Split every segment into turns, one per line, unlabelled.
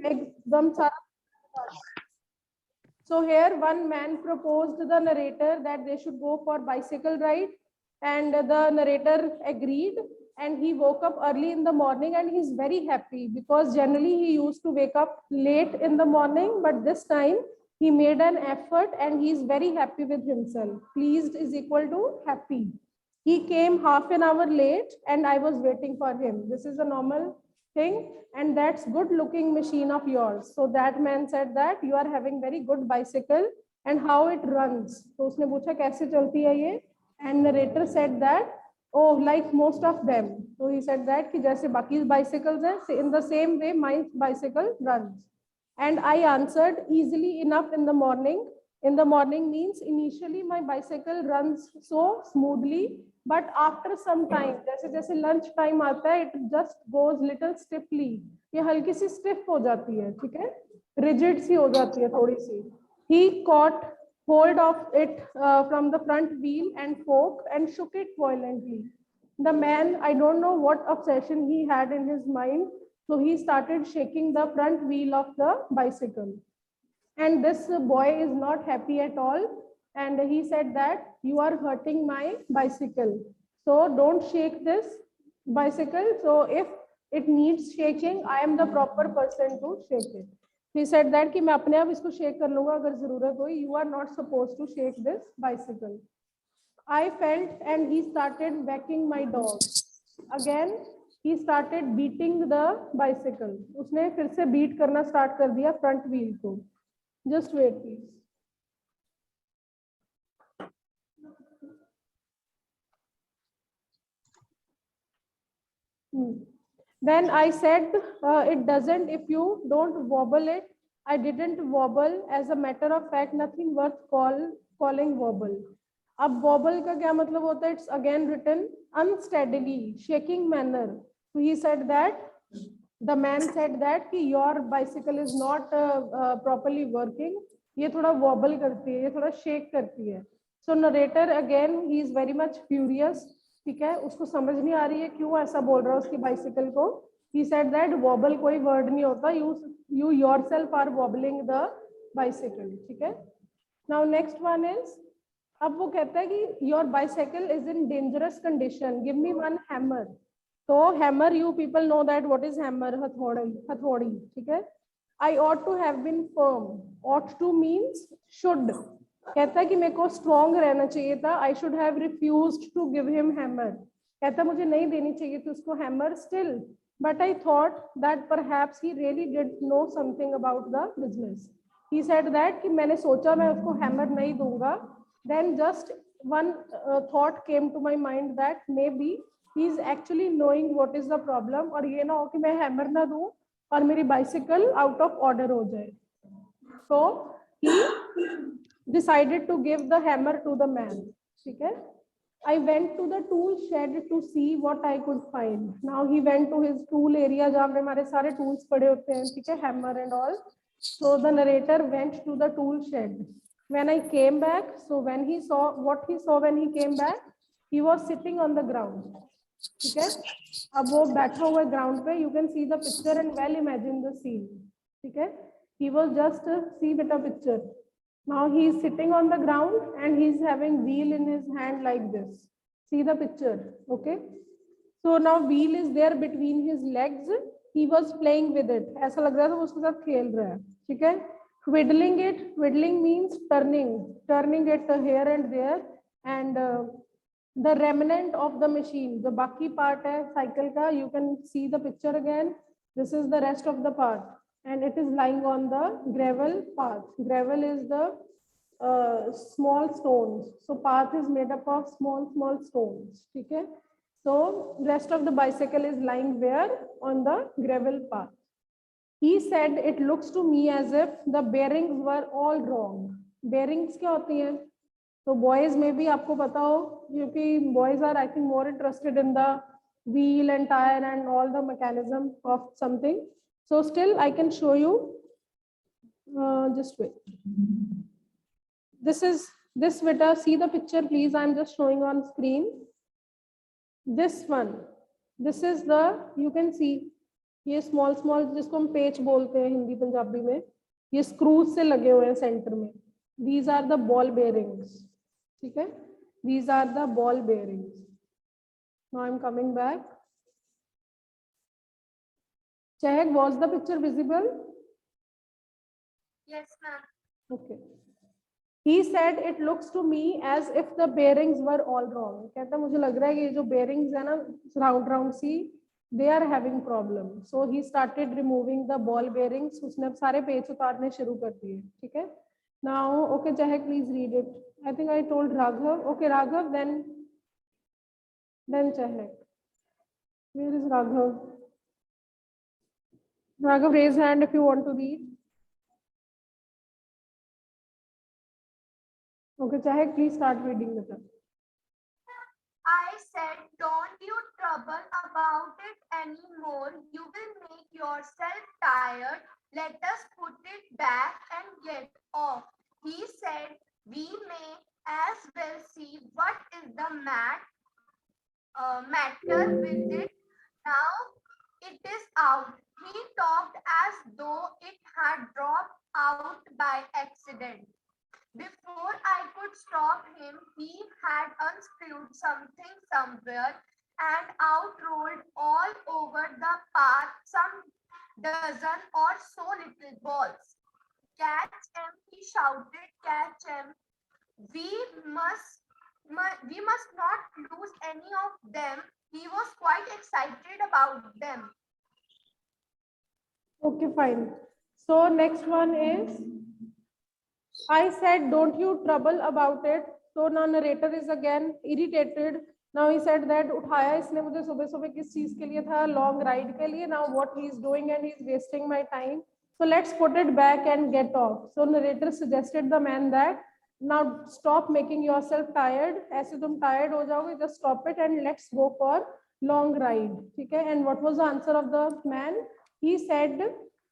एकदम सारा. So here one man proposed the narrator that they should go for bicycle ride, and the narrator agreed, and he woke up early in the morning, and he's very happy because generally he used to wake up late in the morning, but this time he made an effort and he's very happy with himself. Pleased is equal to happy. He came half an hour late and I was waiting for him. This is a normal thing, and that's good looking machine of yours. So that man said that you are having very good bicycle, and how it runs. तो उसने पूछा कैसे चलती है ये, and narrator said that oh, like most of them. So he said that कि जैसे बाकी bicycles हैं, in the same way my bicycle runs. And I answered easily enough in the morning. In the morning means initially my bicycle runs so smoothly, but after some time, जैसे जैसे lunch time आता है, it just goes little stiffly. ये हल्की सी stiff हो जाती है, ठीक है, rigid सी हो जाती है थोड़ी सी. He caught hold of it from the front wheel and fork and shook it violently. The man, I don't know what obsession he had in his mind, so he started shaking the front wheel of the bicycle. And this boy is not happy at all. And he said that you are hurting my bicycle. So don't shake this bicycle. So if it needs shaking, I am the proper person to shake it. He said that कि मैं अपने आप इसको shake कर लूँगा अगर ज़रूरत हो. You are not supposed to shake this bicycle. I felt, and he started whacking my dog. Again, he started beating the bicycle. उसने फिर से beat करना start कर दिया front wheel को. Just wait, please. Then I said, it doesn't if you don't wobble it. I didn't wobble. As a matter of fact, nothing worth calling wobble. अब wobble का क्या मतलब होता है? It's again written unsteadily, shaking manner. So he said that, the man said that कि your bicycle is not properly working. ये थोड़ा wobble करती है, ये थोड़ा shake करती है. So narrator again, he is very much furious. ठीक है, उसको समझ नहीं आ रही है क्यों ऐसा बोल रहा है उसकी bicycle को. He said that wobble कोई word नहीं होता. You yourself are wobbling the bicycle. ठीक है. Now next one is, अब वो कहता है कि your bicycle is in dangerous condition. Give me one hammer. So hammer, you people know that what is hammer? हथौड़ी, ठीक है. I ought to have been firm. Ought to means should. कहता है कि मेरे को strong रहना चाहिए था. I should have refused to give him hammer. कहता मुझे नहीं देनी चाहिए थी उसको hammer still. But I thought that perhaps he really did know something about the business. He said that कि मैंने सोचा मैं उसको hammer नहीं दूंगा. Then just one thought came to my mind that maybe he is actually knowing what is the problem, और ये ना हो कि मैं hammer ना दूं और मेरी bicycle out of order हो जाए. So he decided to give the hammer to the man. ठीक है. I went to the tool shed to see what I could find. Now he went to his tool area जहाँ पे हमारे सारे tools पड़े होते हैं, ठीक है, hammer and all. So the narrator went to the tool shed. When I came back, so when he saw what he saw when he came back, he was sitting on the ground. ठीक है. अब वो बैठा हुआ है ground पे. You can see the picture and well imagine the scene. ठीक है. He was just see with a picture. Now he is sitting on the ground and he is having wheel in his hand like this. See the picture, okay? So now wheel is there between his legs. He was playing with it. ऐसा लग रहा था वो उसके साथ खेल रहा है, ठीक है? Twiddling it. Twiddling means turning it here and there, and the remnant of the machine, the बाकी part है cycle का. You can see the picture again. This is the rest of the part. And it is lying on the gravel path. Gravel is the small stones. So path is made up of small stones. Okay. So rest of the bicycle is lying where? On the gravel path. He said it looks to me as if the bearings were all wrong. Bearings क्या होती हैं? So boys maybe आपको पता हो, क्योंकि boys are I think more interested in the wheel and tire and all the mechanism of something. So still I can show you, just wait. This Vita, see the picture please, I'm just showing on screen. This one, this is the, you can see, ये small small जिसको हम पेच बोलते हैं हिंदी पंजाबी में, ये screws से लगे हुए हैं सेंटर में. These are the ball bearings. ठीक है, these are the ball bearings. Now I am coming back. Chehak, was the picture visible?
Yes, ma'am.
Okay. He said it looks to me as if the bearings were all wrong. कहता मुझे लग रहा है कि ये जो bearings है ना round round C, they are having problem. So he started removing the ball bearings. उसने अब सारे पेच उतारने शुरू कर दिए. ठीक है. Now, okay, Chehak, please read it. I think I told Raghav. Okay, Raghav, then Chehak. Where is Raghav? Raghav, raise hand if you want to read. Okay, Chehak, please start reading with us.
I said, don't you trouble about it anymore. You will make yourself tired. Let us put it back and get off. He said, we may as well see what is the matter with it. Now it is out. He talked as though it had dropped out by accident. Before I could stop him, he had unscrewed something somewhere and out rolled all over the path some dozen or so little balls. Catch him, he shouted, catch him. We must not lose any of them. He was quite excited about them.
Okay, fine. So next one is, I said, don't you trouble about it. So now narrator is again irritated. Now he said that उठाया इसने मुझे सुबह सुबह किस चीज के लिए था, long ride के लिए. Now what he is doing and he is wasting my time. So let's put it back and get off. So narrator suggested the man that now stop making yourself tired. ऐसे तुम tired हो जाओगे, just stop it and let's go for long ride. ठीक है? And what was the answer of the man? He said,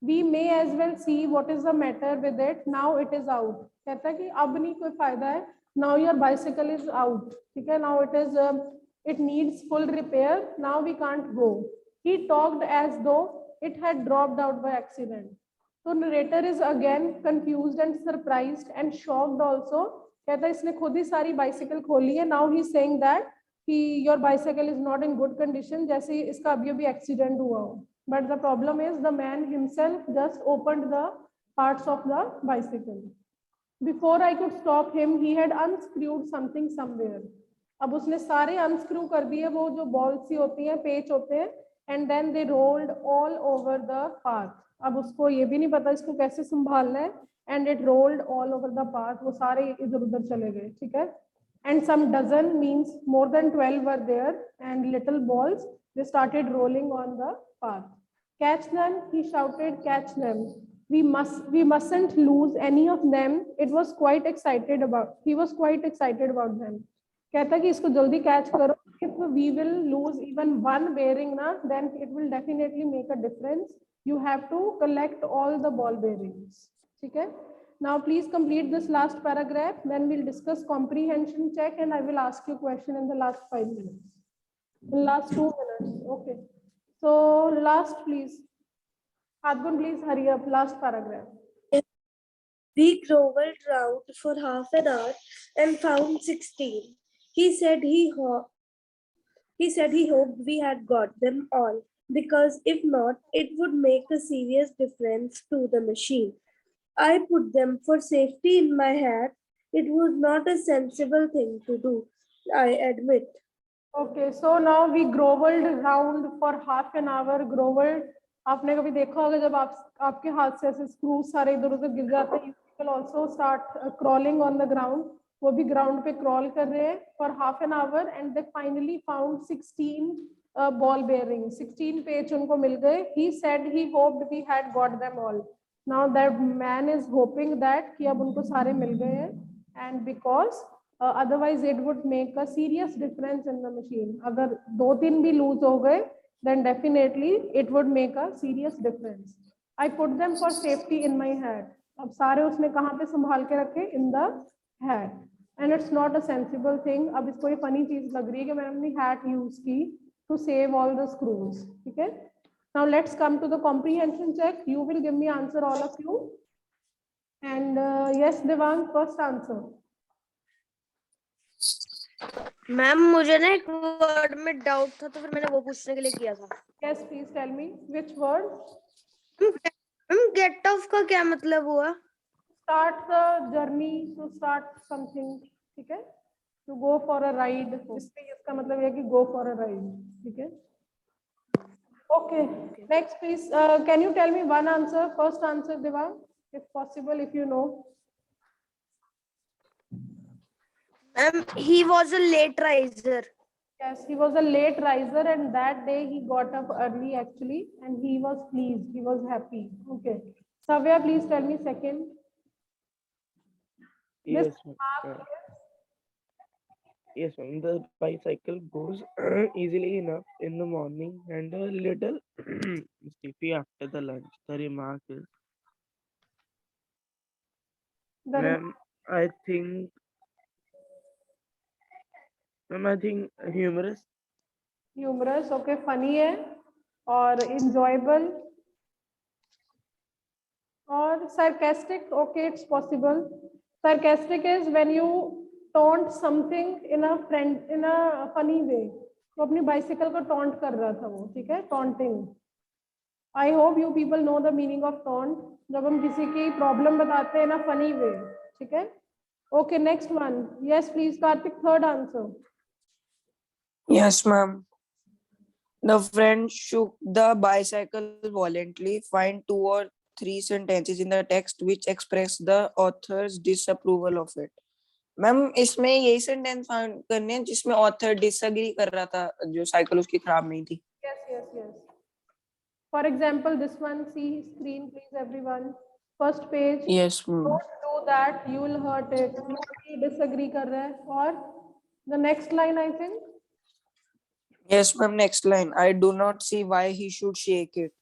we may as well see what is the matter with it. Now it is out. कहता है कि अब नहीं कोई फायदा है. Now your bicycle is out. ठीक है? Now it needs full repair. Now we can't go. He talked as though it had dropped out by accident. So narrator is again confused and surprised and shocked also. कहता है इसने खुद ही सारी bicycle खोली है. Now he's saying that your bicycle is not in good condition. जैसे इसका अभी accident हुआ हो. But the problem is the man himself just opened the parts of the bicycle. Before I could stop him, he had unscrewed something somewhere. अब उसने सारे unscrew कर दिए वो जो balls सी होती हैं, पेच होते हैं, and then they rolled all over the path. अब उसको ये भी नहीं पता इसको कैसे संभालना है, and it rolled all over the path. वो सारे इधर-उधर चले गए, ठीक है? And some dozen means more than 12 were there, and little balls, they started rolling on the path. Catch them, he shouted, catch them. We mustn't lose any of them. He was quite excited about them. कहता कि इसको जल्दी catch करो. If we will lose even one bearing ना, then it will definitely make a difference. You have to collect all the ball bearings. ठीक है? Now please complete this last paragraph. Then we'll discuss comprehension check, and I will ask you a question in the last 5 minutes. In last 2 minutes. Okay. So last, please. Adgun, please hurry up. Last paragraph.
We grovelled round for half an hour and found 16. He said he hoped we had got them all, because if not, it would make a serious difference to the machine. I put them for safety in my hat. It was not a sensible thing to do, I admit.
Okay, so now we grovelled round for half an hour. Grovelled, आपने कभी देखा होगा जब आपके हाथ से ऐसे screws सारे इधर-उधर गिर जाते हैं, you will also start crawling on the ground. वो भी ग्राउंड पे क्रॉल कर रहे हैं for half an hour, and they finally found 16 ball bearings. 16 पेच उनको मिल गए. He said he hoped we had got them all. Now that man is hoping that कि अब उनको सारे मिल गए हैं, and because otherwise it would make a serious difference in the machine. अगर 2-3 भी lose हो गए, then definitely it would make a serious difference. I put them for safety in my hat. अब सारे उसने कहाँ पे संभाल के रखे? In the hat. And it's not a sensible thing. अब इसको ये funny चीज लग रही है कि मैंने अपनी hat use की to save all the screws. ठीक है? Now let's come to the comprehension check. You will give me answer, all of you. And yes, Devang, first answer.
Ma'am मुझे ना एक वर्ड में डाउट था तो फिर मैंने वो पूछने के लिए किया था।
Yes, please tell me which word.
Ma'am get off का क्या मतलब हुआ?
Start the journey, to start something. ठीक है, to go for a ride. इसका मतलब ये कि go for a ride. ठीक है. Okay. Next, please. Can you tell me one answer? First answer, Devang, if possible, if you know.
Ma'am he was a late riser.
Yes, he was a late riser, and that day he got up early actually, and he was pleased. He was happy. Okay. Savya, please tell me second.
Yes,
This
ma'am.
mark,
Yes, ma'am. The bicycle goes easily enough in the morning and a little sleepy after the lunch. The remark is,
the
ma'am, I think, ma'am, I think humorous.
humorous. Okay, funny है, or enjoyable, or sarcastic. Okay, it's possible. Sarcastic is when you taunt something in a funny way. तो अपनी bicycle को taunt कर रहा था वो, ठीक है, taunting. I hope you people know the meaning of taunt. जब हम किसी की problem बताते हैं in a funny way, ठीक है? Okay, next one. Yes, please, Karthik, third answer.
Yes, ma'am. The friend shook the bicycle violently. Find 2 or 3 sentences in the text which express the author's disapproval of it. Ma'am इसमें यही sentence find करने हैं जिसमें author disagree कर रहा था जो cycle उसकी खराब नहीं थी.
Yes, yes, yes. For example, this one, see screen, please, everyone. First page.
Yes, ma'am.
Don't do that, you will hurt it. Nobody disagree कर रहा है. और the next line, I think.
Yes, ma'am. Next line. I do not see why he should shake it.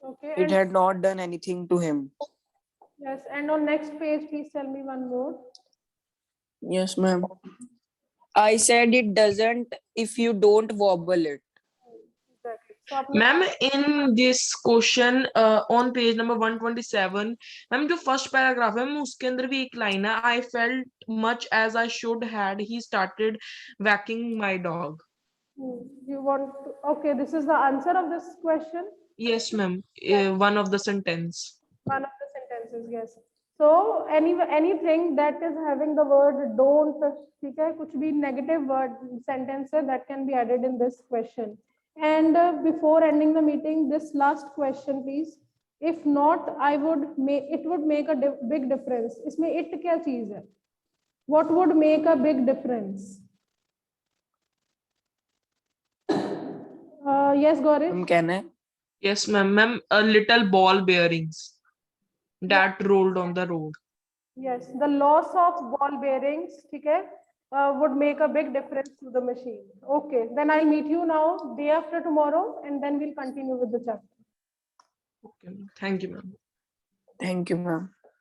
Okay.
It
And
had not done anything to him.
yes, and on next page, please tell me one more.
Yes, ma'am. I said it doesn't if you don't wobble it.
Exactly. So अपना
ma'am in this question on page number 127 ma'am जो first paragraph है ma'am उसके अंदर भी एक line है I felt much as I should had he started walking my dog.
you want to, okay, this is the answer of this question.
Yes ma'am one of the sentence.
One of the sentences, yes. So anything that is having the word don't, ठीक है, कुछ भी negative word sentence है, that can be added in this question. And before ending the meeting, this last question, please. If not, it would make a big difference. इसमें it क्या चीज है? What would make a big difference? Yes, Gaurish.
हम कहना है.
Yes ma'am ma'am a little ball bearings that rolled on the road.
Yes, the loss of ball bearings, ठीक है, would make a big difference to the machine. Okay, then I'll meet you now day after tomorrow, and then we'll continue with the chapter.
Okay, thank you ma'am.
Thank you, ma'am.